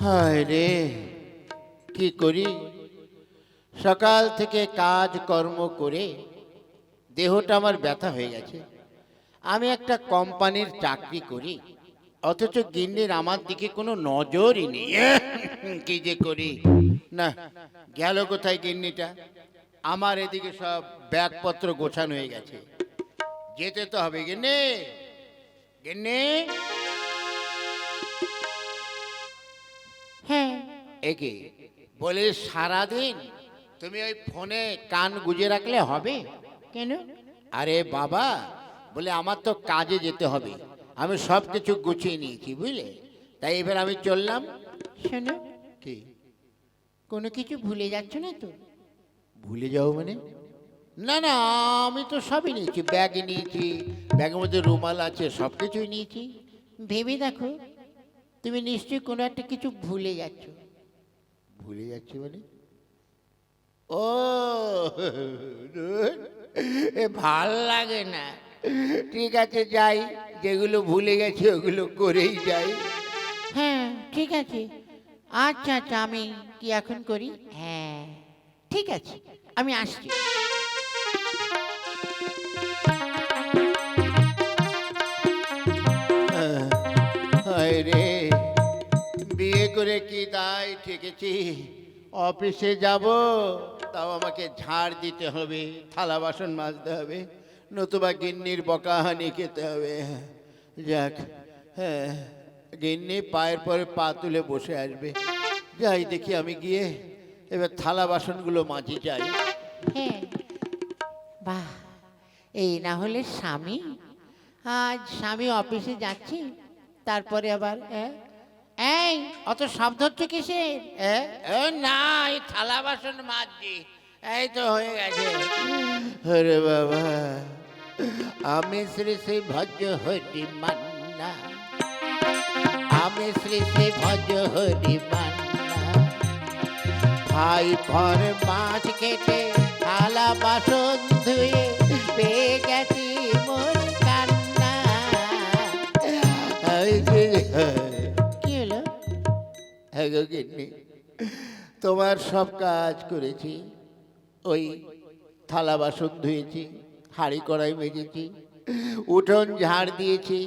হায় রে, কি করি? সকাল থেকে কাজ কর্ম করে দেহটা আমার ব্যথা হয়ে গেছে। আমি একটা কোম্পানির চাকরি করি, অথচ গিন্নির আমার দিকে কোনো নজরই নেই। কি যে করি না, গেল কোথায় গিন্নিটা? আমার এদিকে সব ব্যাগপত্র গোছানো হয়ে গেছে, যেতে তো হবে। গিন্নি, গিন্নি। হ্যাঁ, একে বলে সারাদিন তুমি ওই ফোনে কান গুজে রাখলে হবে? কেন? আরে বাবা, বলে আমার তো কাজে যেতে হবে, আমি সব কিছু গুছিয়ে নিয়েছি বুঝলে, তাই এবার আমি চললাম। শোনো, কি কোনো কিছু ভুলে যাচ্ছ না তো? ভুলে যাও মানে? না না, আমি তো সবই নিয়েছি, ব্যাগ নিয়েছি, ব্যাগের মধ্যে রুমাল আছে, সব কিছুই নিয়েছি। ভেবে দেখো, তুমি নিশ্চয়ই কোনো একটা কিছু ভুলে যাচ্ছ। ভুলে যাচ্ছি মানে? ও, এ ভাল লাগে না। ঠিক আছে, যাই, যেগুলো ভুলে গেছি ওগুলো করেই যাই। হ্যাঁ, ঠিক আছে। আচ্ছা আচ্ছা, আমি কি এখন করি? হ্যাঁ, ঠিক আছে, আমি আসছি। হায় রে, বিয়ে করে কি দায় ঠেকেছি? অফিসে যাব, তাও আমাকে ঝাড় দিতে হবে, থালা বাসন মাজতে হবে, নতুবা গিন্নির বকাহানি খেতে হবে। যাক, হ্যাঁ, গিন্নি পায়ের পরে পা তুলে বসে আসবে। যাই দেখি, আমি গিয়ে এবার থালা বাসনগুলো মাজি যাই। হ্যাঁ, বাহ, এই না হলে স্বামী। আজ স্বামী অফিসে যাচ্ছি, তারপরে আবার এই অত শব্দ হচ্ছে কিসের? না, এই থালা বাসন মাজছি, এই তো হয়ে গেছে। আরে বাবা, আমি শ্রী শ্রী ভজ হরি মান্না, আমি শ্রী শ্রী ভজ হরি মান্না, ভাই পর মাছ কেটে থালা বাসন ধুয়ে পেয়ে গেছি মোর কান্না। কি হলো? হ্যাঁ গো গিন্নি, তোমার সব কাজ করেছি, ওই থালা বাসন ধুয়েছি, হাঁড়ি কড়াই মেজেছি, উঠোন ঝাড় দিয়েছি,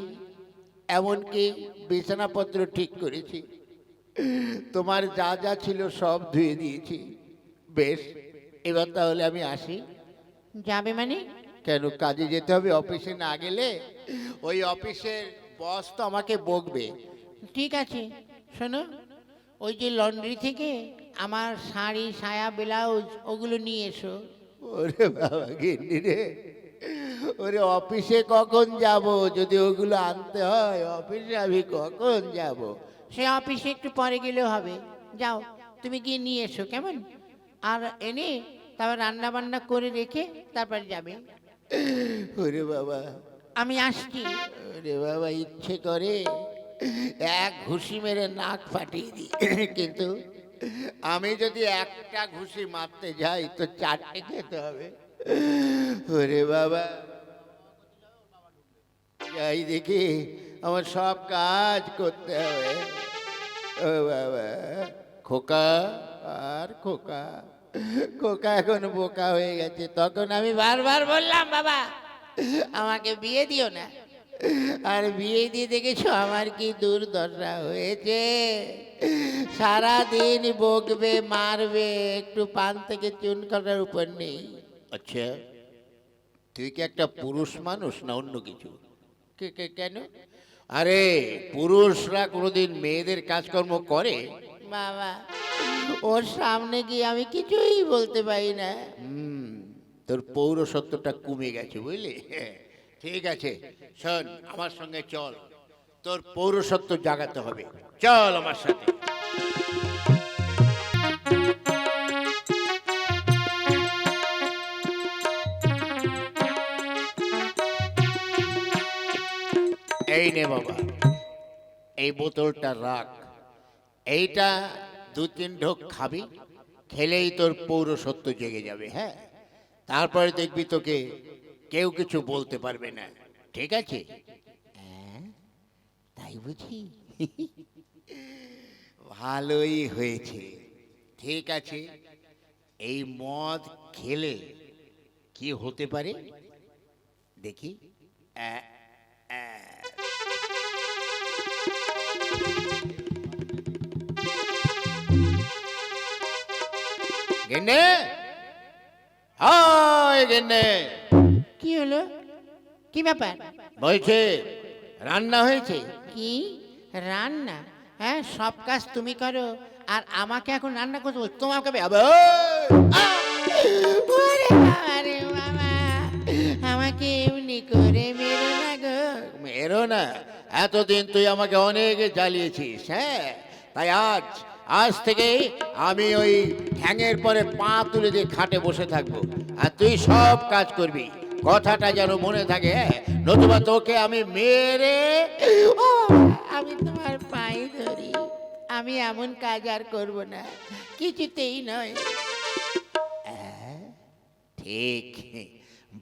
এমনকি বিছানাপত্র ঠিক করেছি, তোমার যা যা ছিল সব ধুয়ে দিয়েছি। বেশ, এবার তাহলে আমি আসি। যাবে মানে? কেন, কাজে যেতে হবে, অফিসে না গেলে ওই অফিসের বস তো আমাকে বকবে। ঠিক আছে, শোনো, ওই যে লন্ড্রি থেকে আমার শাড়ি সায়া ব্লাউজ ওগুলো নিয়ে এসো। ওরে বাবা গিন্নি রে, ওরে অফিসে কখন যাব? যদি ওগুলো আনতে হয়, অফিসে আমি কখন যাব? সে অফিসে একটু পরে গেলেও হবে। যাও, তুমি গিয়ে নিয়ে এসো, কেমন? আর এনে তারপর রান্না বান্না করে রেখে তারপর যাবে। ওরে বাবা, আমি আসছি। ওরে বাবা, ইচ্ছে করে এক ঘুষি মেরে নাক ফাটিয়ে দিই, কিন্তু আমি যদি একটা ঘুষি মারতে যাই তো চারটে খেতে হবে। ওরে বাবা, যাই দেখি, আমার সব কাজ করতে হবে। ও বাবা, খোকা, আর খোকা, খোকা এখন বোকা হয়ে গেছে। তখন আমি বারবার বললাম, বাবা আমাকে বিয়ে দিও না, আর বিয়ে দিয়ে দেখেছো আমার কি দুর্দশা হয়েছে। সারাদিন বকবে, মারবে, একটু পান থেকে চুন কাটার উপর নেই। আচ্ছা, তুই কি একটা পুরুষ মানুষ না অন্য কিছু? কেন? আরে, পুরুষরা কোনোদিন মেয়েদের কাজকর্ম করে? বাবা, ওর সামনে গিয়ে আমি কিছুই বলতে পারি না। তোর পৌরসত্বটা কমে গেছে বুঝলি। ঠিক আছে, শোন, আমার সঙ্গে চল, তোর পৌরসত্ব জাগাতে হবে, চল আমার সাথে। এই নে বাবা, এই বোতলটা রাখ, এইটা দু তিন ঢোক খাবি, খেলেই তোর পৌরসত্ব জেগে যাবে। হ্যাঁ, তারপরে দেখবি তোকে কেউ কিছু বলতে পারবে না, ঠিক আছে? হ্যাঁ, তাই বুঝি? ভালোই হয়েছে। ঠিক আছে, এই মদ খেলে কি হতে পারে দেখি। আ, আ। গেন্ডে, হায় গেন্ডে, কি হলো? কি ব্যাপার? বলছে রান্না হয়েছে? কি রান্না? হ্যাঁ, সব কাজ তুমি করো আর আমাকে এখন রান্না করতে বল? তোমাকে আবে, ওরে বাবা রে বাবা, আমাকে এমনি করে মেরো না গো। মেরো না। এতদিন তুই আমাকে অনেক জ্বালিয়েছিস, হ্যাঁ, তাই আজ আজ থেকে আমি ওই ঠ্যাঙের পরে পা তুলে দিয়ে খাটে বসে থাকবো, আর তুই সব কাজ করবি। কথাটা যেন মনে থাকে, হ্যাঁ, নতুবা তোকে আমি মেরে। ও, আমি তোমার পায়ে ধরি, আমি এমন কাজ আর করব না, কিছুতেই নয়। ঠিক,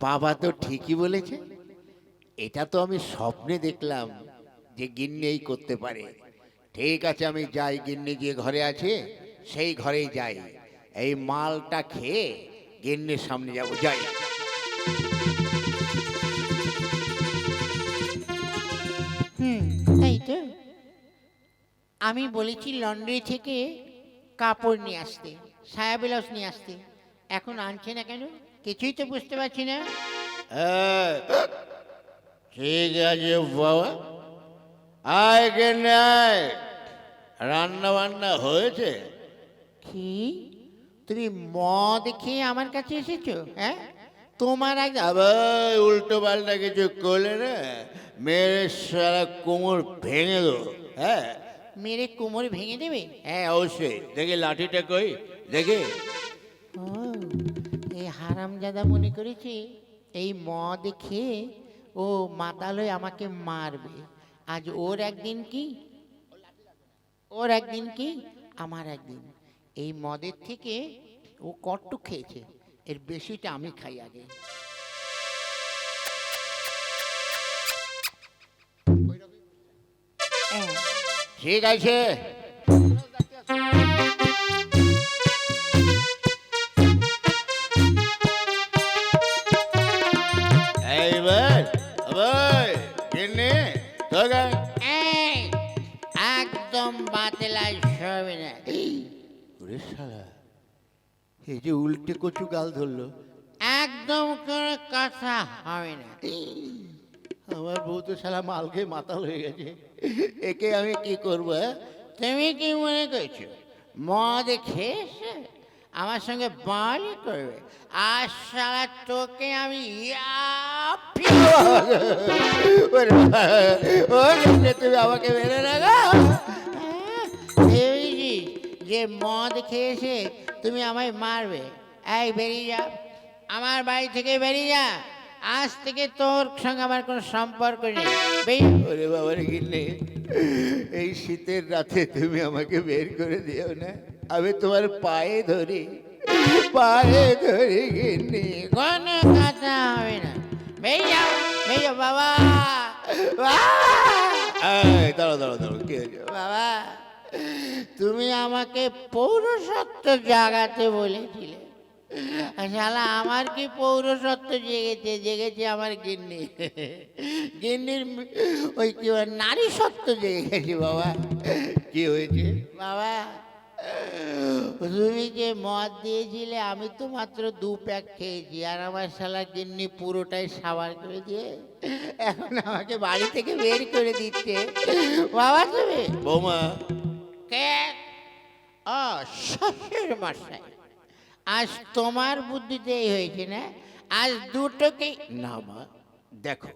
বাবা তো ঠিকই বলেছে। এটা তো আমি স্বপ্নে দেখলাম যে গিন্নি এই করতে পারে। ঠিক আছে, আমি যাই, গিন্নি যে ঘরে আছে সেই ঘরেই যাই, এই মালটা খেয়ে গিন্নির সামনে যাব, যাই। তাই তো, আমি বলেছি লন্ড্রি থেকে কাপড় নিয়ে আসতে, সায়া ব্লাউজ নিয়ে আসতে, এখন আনছে না কেন? কিছুই তো বুঝতে পারছি না। হ্যাঁ, ঠিক আছে বাবা, আয় গিন্নি আয়, রান্না বান্না হয়েছে? কি, তুমি মদ খেয়ে আমার কাছে এসেছো? হ্যাঁ, তোমার আগে আবার উল্টো পাল্টা কিছু করলে না মেরে সারা কোমর ভেঙে দেবো, হ্যাঁ। মেরে কোমর ভেঙে দেবে? হ্যাঁ অবশ্যই, দেখি লাঠিটা কই দেখি। ও, এই হারামজাদা মনে করেছে এই মদ খেয়ে ও মাতাল হয়ে আমাকে মারবে। আজ ওর একদিন কি, ওর একদিন কি, আমার একদিন। এই মদের থেকে ও কট্টু খেয়েছে, এর বেশিটা আমি খাই আগে। হ্যাঁ, ঠিক আছে, এইবার আবার গিন্নি তোকে। এই, একদম বাতলা সবে না। ওরে শালা, এই যে উল্টে কচু গাল ধরলো। একদম কোনো কথা হবে না। আমার বউ তো শালা মাল খেয়ে মাতাল হয়ে গেছে, একে আমি কি করবো, হ্যাঁ? তুমি কি মনে করছো মদ খেয়েছে আমার সঙ্গে বাড়ি করবে? আর সারা তোকে আমি ওরে বাবা, ও গিন্নি, তুমি আমাকে মেরে রাখো। ভেবেছিস যে মদ খেয়েছে তুমি আমায় মারবে? এই বেরিয়ে যা, আমার বাড়ি থেকে বেরিয়ে যা। আজ থেকে তোর সঙ্গে আমার কোনো সম্পর্ক নেই। বেরিয়ে যা। ওরে বাবা রে গিন্নি, এই শীতের রাতে তুমি আমাকে বের করে দিও না, আমি তোমার পায়ে ধরি, পায়ে ধরি গিন্নি। কোনো কথা হবে না, বেরিয়ে যাও, বেরিয়ে যাও বাবা। এই, দাঁড়াও দাঁড়াও দাঁড়াও, কি হয়েছে? বাবা, তুমি আমাকে পৌরসত্ব জাগাতে বলেছিলে, শালা আমার কি পৌরসত্ব জেগেছে? জেগেছে আমার গিন্নি, গিন্নির ওই কি বলে নারী সত্য জেগে গেছে বাবা। কি হয়েছে? বাবা, তুমি যে মদ দিয়েছিলে আমি তো মাত্র 2 প্যাক খেয়েছি, আর আমার শালা গিন্নি পুরোটাই সাবার করে দিয়ে এখন আমাকে বাড়ি থেকে বের করে দিচ্ছে। বাবা তুমি বৌমা, কে? ও, শ্বশুর মশাই, আজ তোমার বুদ্ধিতেই হয়েছে না? আজ দুটোকে না মা, দেখো,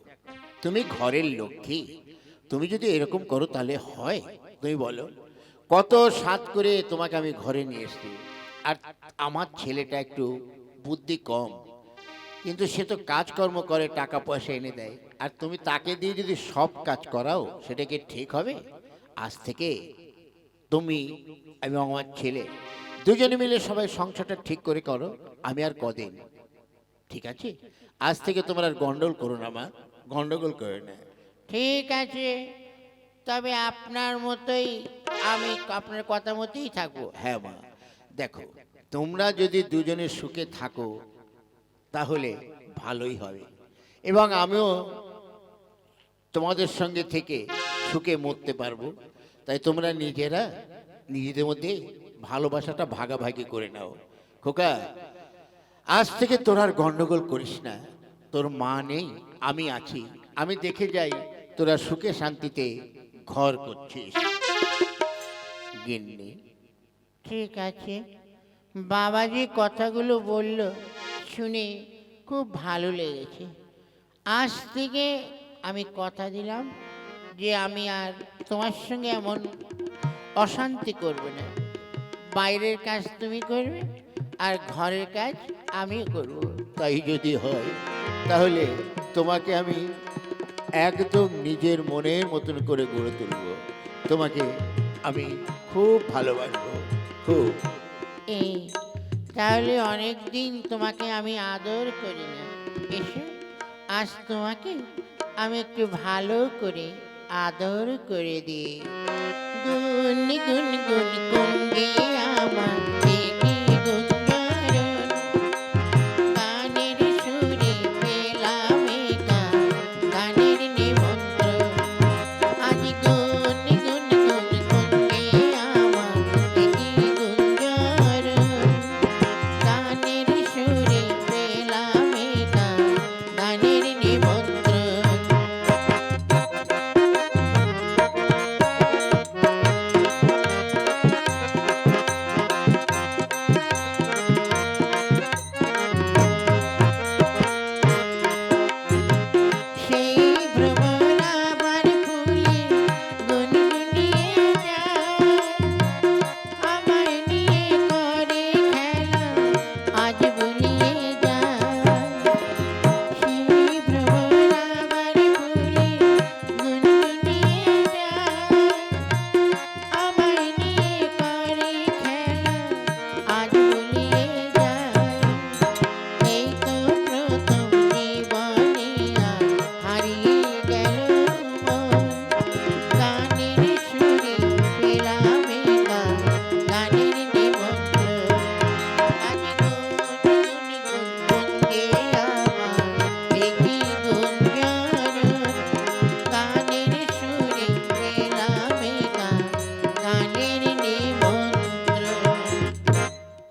তুমি ঘরের লক্ষ্মী, তুমি যদি এরকম করো তাহলে হয়? তুমি বলো, কত সাত করে তোমাকে আমি ঘরে নিয়ে এসেছি, আর আমার ছেলেটা একটু বুদ্ধি কম, কিন্তু সে তো কাজকর্ম করে, টাকা পয়সা এনে দেয়, আর তুমি তাকে দিয়ে যদি সব কাজ করাও, সেটা কি ঠিক হবে? আজ থেকে তুমি, আমি, আমার ছেলে দুজনে মিলে সবাই সংসারটা ঠিক করে করো, আমি আর কদিন, ঠিক আছে? আজ থেকে তোমার আর গন্ডগোল করো না মা, গন্ডগোল করো না। ঠিক আছে, তবে আপনার মতোই আমি আপনার কথা মতোই থাকবো। হ্যাঁ মা, দেখো তোমরা যদি দুজনে সুখে থাকো তাহলে ভালোই হবে, এবং আমিও তোমাদের সঙ্গে থেকে সুখে মরতে পারবো। তাই তোমরা নিজেরা নিজেদের মধ্যে ভালোবাসাটা ভাগাভাগি করে নাও। খোকা, আজ থেকে তোর আর গন্ডগোল করিস না। তোর মা নেই, আমি আছি। আমি দেখে যাই তোরা সুখে শান্তিতে ঘর করছিস। গিন্নি, ঠিক আছে, বাবা যে কথাগুলো বলল শুনে খুব ভালো লেগেছে। আজ থেকে আমি কথা দিলাম যে আমি আর তোমার সঙ্গে এমন অশান্তি করব না। বাইরের কাজ তুমি করবে আর ঘরের কাজ আমিও করব। তাই যদি হয় তাহলে তোমাকে আমি একদম নিজের মনের মতন করে গড়ে তুলব। তোমাকে আমি খুব ভালোবাসবো, খুব। এই তাহলে অনেক দিন তোমাকে আমি আদর করি না। এসো, আজ তোমাকে আমি একটু ভালো করে আদর করে দিই। গুন গুন গুন গুন গে আমার